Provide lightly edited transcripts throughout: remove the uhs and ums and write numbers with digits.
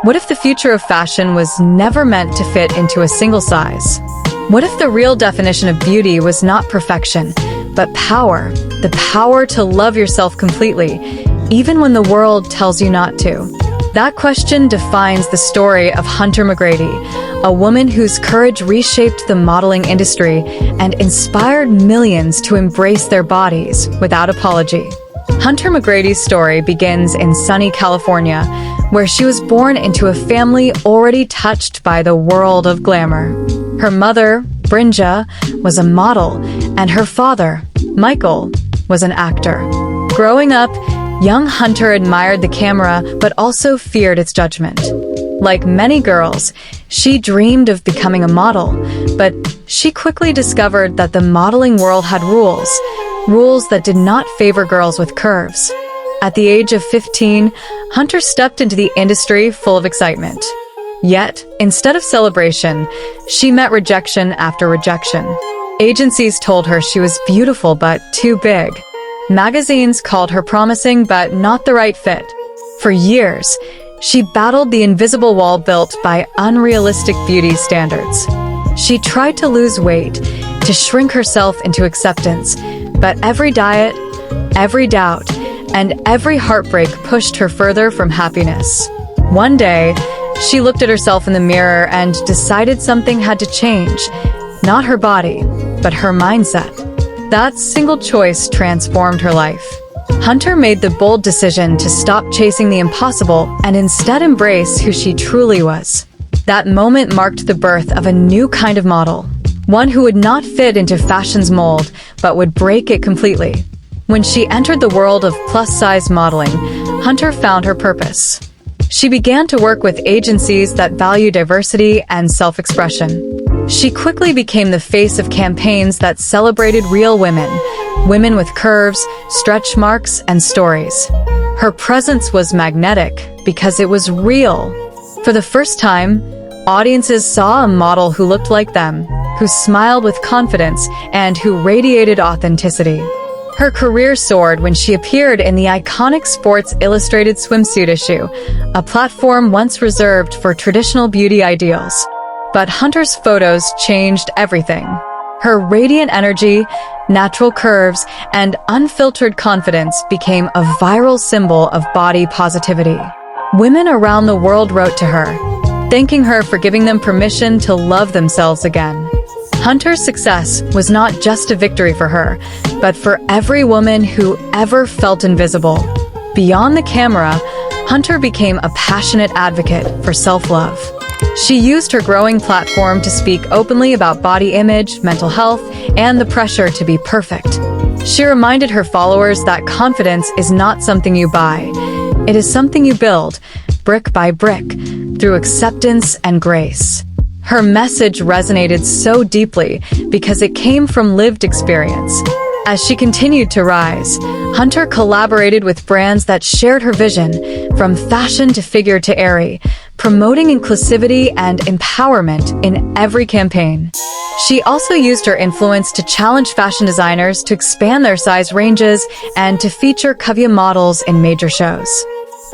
What if the future of fashion was never meant to fit into a single size? What if the real definition of beauty was not perfection, but power? The power to love yourself completely, even when the world tells you not to. That question defines the story of Hunter McGrady, a woman whose courage reshaped the modeling industry and inspired millions to embrace their bodies without apology. Hunter McGrady's story begins in sunny California, where she was born into a family already touched by the world of glamour. Her mother, Brynja, was a model, and her father, Michael, was an actor. Growing up, young Hunter admired the camera but also feared its judgment. Like many girls, she dreamed of becoming a model, but she quickly discovered that the modeling world had rules that did not favor girls with curves. At the age of 15, Hunter stepped into the industry full of excitement. Yet, instead of celebration, she met rejection after rejection. Agencies told her she was beautiful but too big. Magazines called her promising but not the right fit. For years, she battled the invisible wall built by unrealistic beauty standards. She tried to lose weight, to shrink herself into acceptance, but every diet, every doubt, and every heartbreak pushed her further from happiness. One day, she looked at herself in the mirror and decided something had to change. Not her body, but her mindset. That single choice transformed her life. Hunter made the bold decision to stop chasing the impossible and instead embrace who she truly was. That moment marked the birth of a new kind of model, one who would not fit into fashion's mold, but would break it completely. When she entered the world of plus-size modeling, Hunter found her purpose. She began to work with agencies that value diversity and self-expression. She quickly became the face of campaigns that celebrated real women, women with curves, stretch marks, and stories. Her presence was magnetic because it was real. For the first time, audiences saw a model who looked like them, who smiled with confidence, and who radiated authenticity. Her career soared when she appeared in the iconic Sports Illustrated swimsuit issue, a platform once reserved for traditional beauty ideals. But Hunter's photos changed everything. Her radiant energy, natural curves, and unfiltered confidence became a viral symbol of body positivity. Women around the world wrote to her, thanking her for giving them permission to love themselves again. Hunter's success was not just a victory for her, but for every woman who ever felt invisible. Beyond the camera, Hunter became a passionate advocate for self-love. She used her growing platform to speak openly about body image, mental health, and the pressure to be perfect. She reminded her followers that confidence is not something you buy. It is something you build, brick by brick, through acceptance and grace. Her message resonated so deeply because it came from lived experience. As she continued to rise, Hunter collaborated with brands that shared her vision, from fashion to figure to airy, promoting inclusivity and empowerment in every campaign. She also used her influence to challenge fashion designers to expand their size ranges and to feature curvy models in major shows.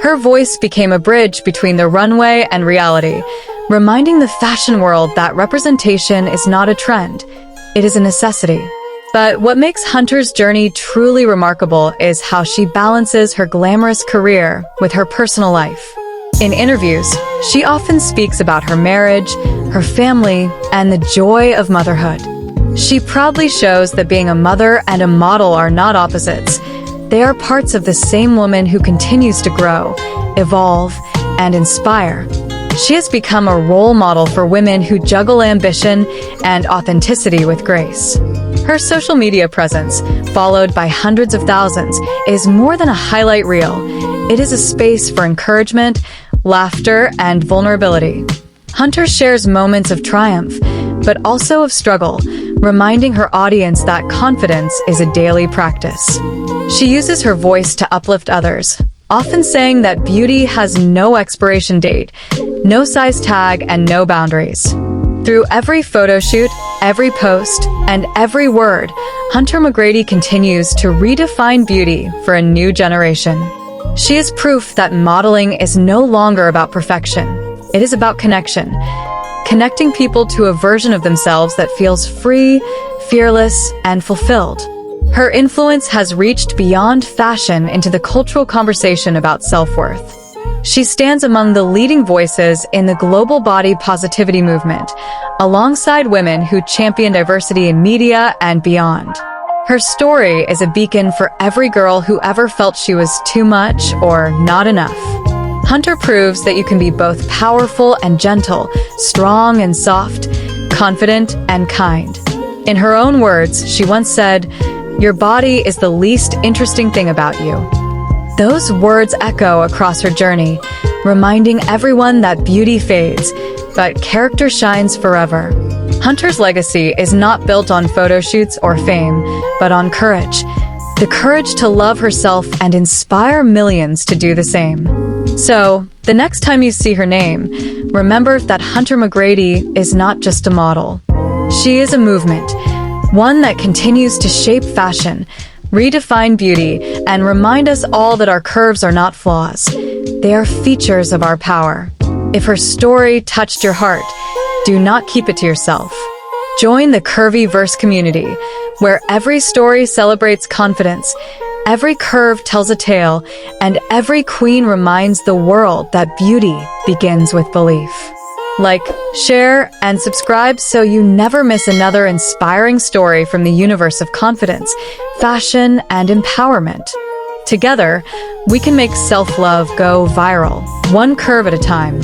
Her voice became a bridge between the runway and reality, reminding the fashion world that representation is not a trend, it is a necessity. But what makes Hunter's journey truly remarkable is how she balances her glamorous career with her personal life. In interviews, she often speaks about her marriage, her family, and the joy of motherhood. She proudly shows that being a mother and a model are not opposites. They are parts of the same woman who continues to grow, evolve, and inspire. She has become a role model for women who juggle ambition and authenticity with grace. Her social media presence, followed by hundreds of thousands, is more than a highlight reel. It is a space for encouragement, laughter, and vulnerability. Hunter shares moments of triumph, but also of struggle, reminding her audience that confidence is a daily practice. She uses her voice to uplift others, often saying that beauty has no expiration date, no size tag, and no boundaries. Through every photo shoot, every post, and every word, Hunter McGrady continues to redefine beauty for a new generation. She is proof that modeling is no longer about perfection. It is about connection. Connecting people to a version of themselves that feels free, fearless, and fulfilled. Her influence has reached beyond fashion into the cultural conversation about self-worth. She stands among the leading voices in the global body positivity movement, alongside women who champion diversity in media and beyond. Her story is a beacon for every girl who ever felt she was too much or not enough. Hunter proves that you can be both powerful and gentle, strong and soft, confident and kind. In her own words, she once said, "Your body is the least interesting thing about you." Those words echo across her journey, reminding everyone that beauty fades, but character shines forever. Hunter's legacy is not built on photo shoots or fame, but on courage. The courage to love herself and inspire millions to do the same. So, the next time you see her name, remember that Hunter McGrady is not just a model. She is a movement, one that continues to shape fashion, redefine beauty, and remind us all that our curves are not flaws. They are features of our power. If her story touched your heart, do not keep it to yourself. Join the Curvy Verse community, where every story celebrates confidence, every curve tells a tale, and every queen reminds the world that beauty begins with belief. Like, share, and subscribe so you never miss another inspiring story from the universe of confidence, fashion, and empowerment. Together, we can make self-love go viral, one curve at a time.